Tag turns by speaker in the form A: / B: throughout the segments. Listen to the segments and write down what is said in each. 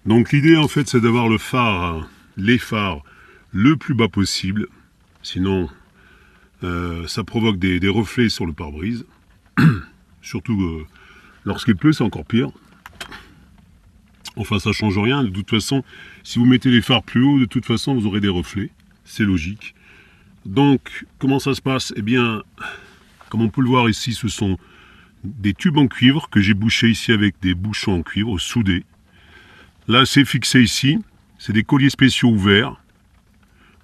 A: Donc l'idée en fait c'est d'avoir le phare, les phares le plus bas possible, sinon ça provoque des reflets sur le pare-brise, surtout lorsqu'il pleut c'est encore pire. Enfin ça change rien, de toute façon si vous mettez les phares plus haut, de toute façon vous aurez des reflets, c'est logique. Donc comment ça se passe? Eh bien, comme on peut le voir ici, ce sont des tubes en cuivre que j'ai bouchés ici avec des bouchons en cuivre soudés. Là, c'est fixé ici. C'est des colliers spéciaux ouverts.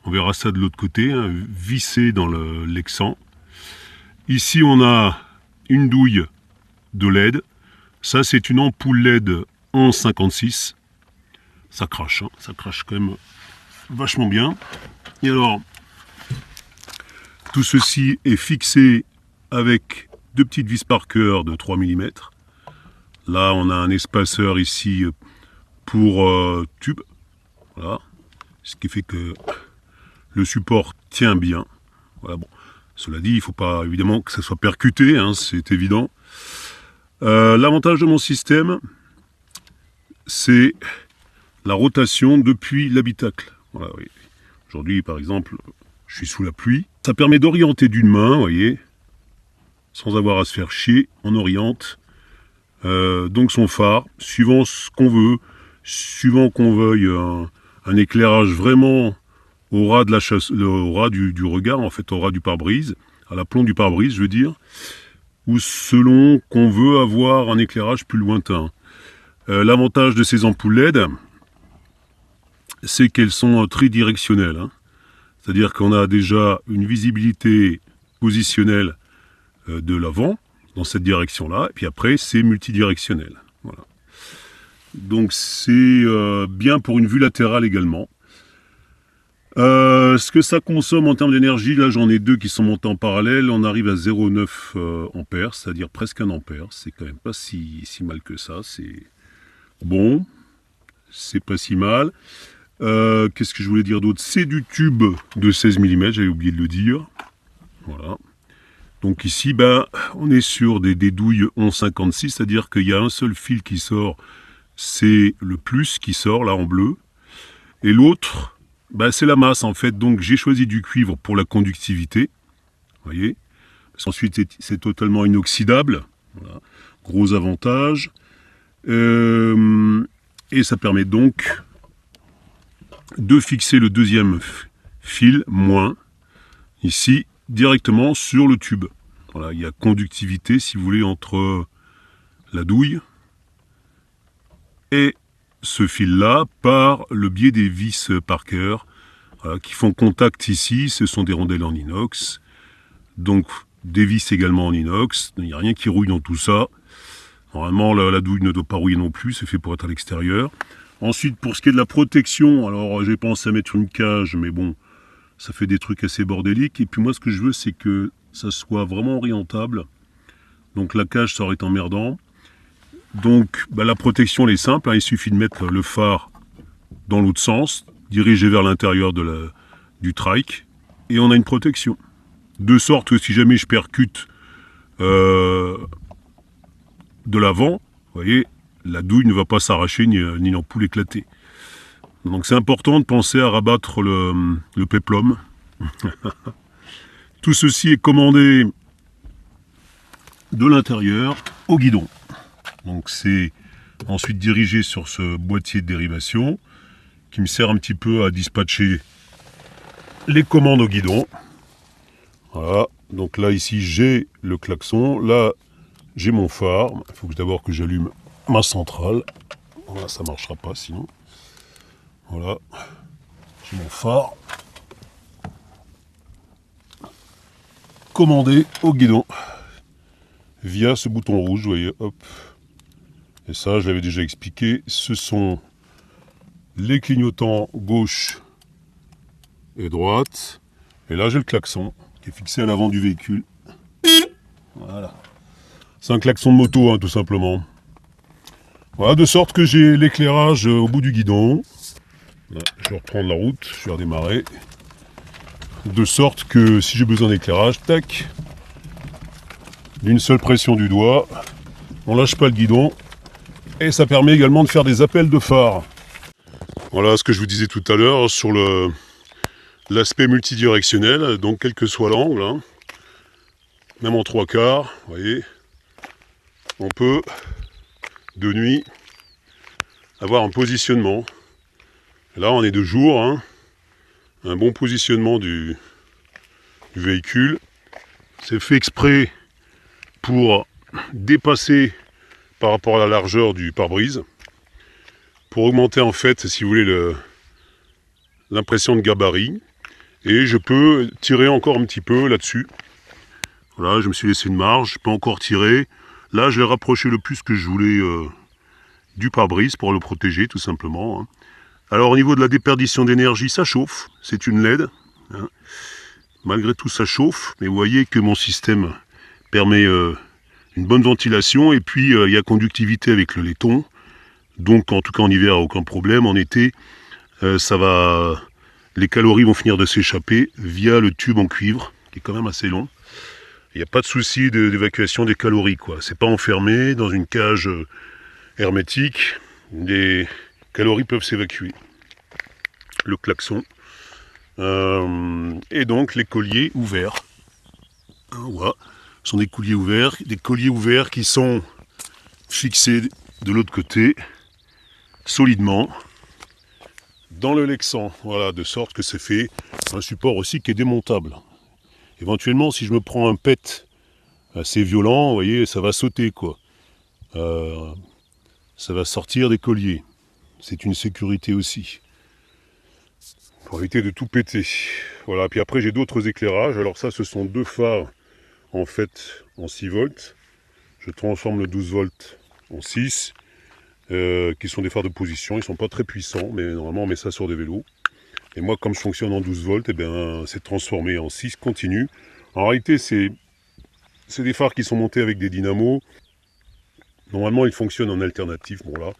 A: On verra ça de l'autre côté, hein, vissés dans l'excent. Ici, on a une douille de LED. Ça, c'est une ampoule LED en 56. Ça crache, hein, ça crache quand même vachement bien. Et alors, tout ceci est fixé avec deux petites vis Parker de 3 mm. Là, on a un espaceur ici pour tube, voilà, ce qui fait que le support tient bien. Voilà, bon. Cela dit, il ne faut pas évidemment que ça soit percuté, hein, c'est évident. L'avantage de mon système, c'est la rotation depuis l'habitacle. Voilà, oui. Aujourd'hui, par exemple, je suis sous la pluie. Ça permet d'orienter d'une main, vous voyez, sans avoir à se faire chier, on oriente. Donc son phare, suivant ce qu'on veut, suivant qu'on veuille un éclairage vraiment au ras de la chasse, au ras du regard, en fait au ras du pare-brise, à l'aplomb du pare-brise je veux dire, ou selon qu'on veut avoir un éclairage plus lointain. L'avantage de ces ampoules LED, c'est qu'elles sont tridirectionnelles, hein. C'est-à-dire qu'on a déjà une visibilité positionnelle de l'avant, dans cette direction-là, et puis après c'est multidirectionnel. Voilà. Donc c'est bien pour une vue latérale également. Ce que ça consomme en termes d'énergie, là j'en ai deux qui sont montés en parallèle, on arrive à 0,9 ampères, c'est-à-dire presque 1 ampère, c'est quand même pas si mal que ça, c'est bon, c'est pas si mal. Qu'est-ce que je voulais dire d'autre? C'est du tube de 16 mm, j'avais oublié de le dire. Voilà. Donc ici, on est sur des douilles 11,56, c'est-à-dire qu'il y a un seul fil qui sort, c'est le plus qui sort, là en bleu. Et l'autre, c'est la masse en fait. Donc j'ai choisi du cuivre pour la conductivité. Vous voyez? Parce qu'ensuite c'est totalement inoxydable. Voilà. Gros avantage. Et ça permet donc de fixer le deuxième fil, moins, ici, directement sur le tube. Voilà, il y a conductivité, si vous voulez, entre la douille et ce fil-là par le biais des vis Parker, voilà, qui font contact ici. Ce sont des rondelles en inox, donc des vis également en inox. Il n'y a rien qui rouille dans tout ça. Normalement, la douille ne doit pas rouiller non plus, c'est fait pour être à l'extérieur. Ensuite, pour ce qui est de la protection, alors j'ai pensé à mettre une cage, mais bon, ça fait des trucs assez bordéliques. Et puis moi, ce que je veux, c'est que ça soit vraiment orientable. Donc la cage, ça aurait été emmerdant. Donc la protection, elle est simple, hein, il suffit de mettre le phare dans l'autre sens, dirigé vers l'intérieur du trike, et on a une protection. De sorte que si jamais je percute de l'avant, vous voyez, la douille ne va pas s'arracher ni l'ampoule éclater. Donc c'est important de penser à rabattre le péplum. Tout ceci est commandé de l'intérieur au guidon. Donc c'est ensuite dirigé sur ce boîtier de dérivation qui me sert un petit peu à dispatcher les commandes au guidon. Voilà, donc là ici j'ai le klaxon, là j'ai mon phare. Il faut d'abord que j'allume ma centrale. Voilà, ça ne marchera pas sinon. Voilà, j'ai mon phare commandé au guidon via ce bouton rouge, vous voyez, hop. Et ça, je l'avais déjà expliqué, ce sont les clignotants gauche et droite. Et là, j'ai le klaxon qui est fixé à l'avant du véhicule. Voilà. C'est un klaxon de moto, hein, tout simplement. Voilà, de sorte que j'ai l'éclairage au bout du guidon. Là, je vais reprendre la route, je vais redémarrer. De sorte que si j'ai besoin d'éclairage, tac, d'une seule pression du doigt, on lâche pas le guidon. Et ça permet également de faire des appels de phare. Voilà ce que je vous disais tout à l'heure sur l'aspect multidirectionnel, donc quel que soit l'angle, hein, même en 3/4, vous voyez, on peut de nuit avoir un positionnement. Là on est de jour, hein, un bon positionnement du véhicule. C'est fait exprès pour dépasser par rapport à la largeur du pare-brise, pour augmenter en fait, si vous voulez, l'impression de gabarit. Et je peux tirer encore un petit peu là-dessus. Voilà, je me suis laissé une marge, je peux encore tirer. Là, je l'ai rapproché le plus que je voulais du pare-brise pour le protéger, tout simplement, hein. Alors, au niveau de la déperdition d'énergie, ça chauffe. C'est une LED, hein. Malgré tout, ça chauffe. Mais vous voyez que mon système permet une bonne ventilation. Et puis, il y a conductivité avec le laiton. Donc, en tout cas, en hiver, aucun problème. En été, les calories vont finir de s'échapper via le tube en cuivre, qui est quand même assez long. Il n'y a pas de souci d'évacuation des calories, quoi. C'est pas enfermé dans une cage hermétique. Les calories peuvent s'évacuer. Le klaxon. Et donc les colliers ouverts. Voilà. Ce sont des colliers ouverts qui sont fixés de l'autre côté, solidement, dans le Lexan. Voilà, de sorte que c'est fait un support aussi qui est démontable. Éventuellement, si je me prends un pet assez violent, vous voyez, ça va sauter, quoi. Ça va sortir des colliers. C'est une sécurité aussi, pour éviter de tout péter. Voilà, puis après j'ai d'autres éclairages. Alors ça, ce sont deux phares en fait en 6 volts. Je transforme le 12 volts en 6, qui sont des phares de position. Ils ne sont pas très puissants, mais normalement on met ça sur des vélos. Et moi, comme je fonctionne en 12 volts, eh bien, c'est transformé en 6 continu. En réalité, c'est des phares qui sont montés avec des dynamos. Normalement, ils fonctionnent en alternatif. Bon là,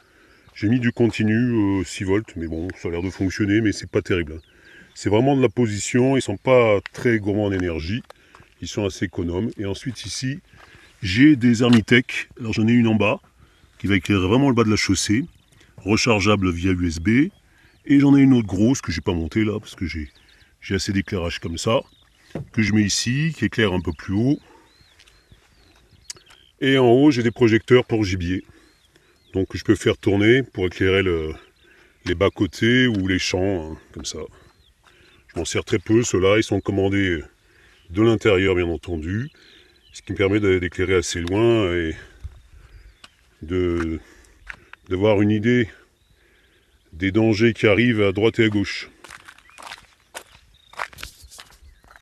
A: j'ai mis du continu 6 volts, mais bon, ça a l'air de fonctionner, mais c'est pas terrible. C'est vraiment de la position, ils sont pas très gourmands en énergie, ils sont assez économes. Et ensuite ici, j'ai des Hermitech. Alors j'en ai une en bas, qui va éclairer vraiment le bas de la chaussée, rechargeable via USB. Et j'en ai une autre grosse que j'ai pas montée là, parce que j'ai assez d'éclairage comme ça, que je mets ici, qui éclaire un peu plus haut. Et en haut, j'ai des projecteurs pour gibier. Donc je peux faire tourner pour éclairer les bas-côtés ou les champs, hein, comme ça. Je m'en sers très peu, ceux-là, ils sont commandés de l'intérieur bien entendu, ce qui me permet d'éclairer assez loin et d'avoir une idée des dangers qui arrivent à droite et à gauche.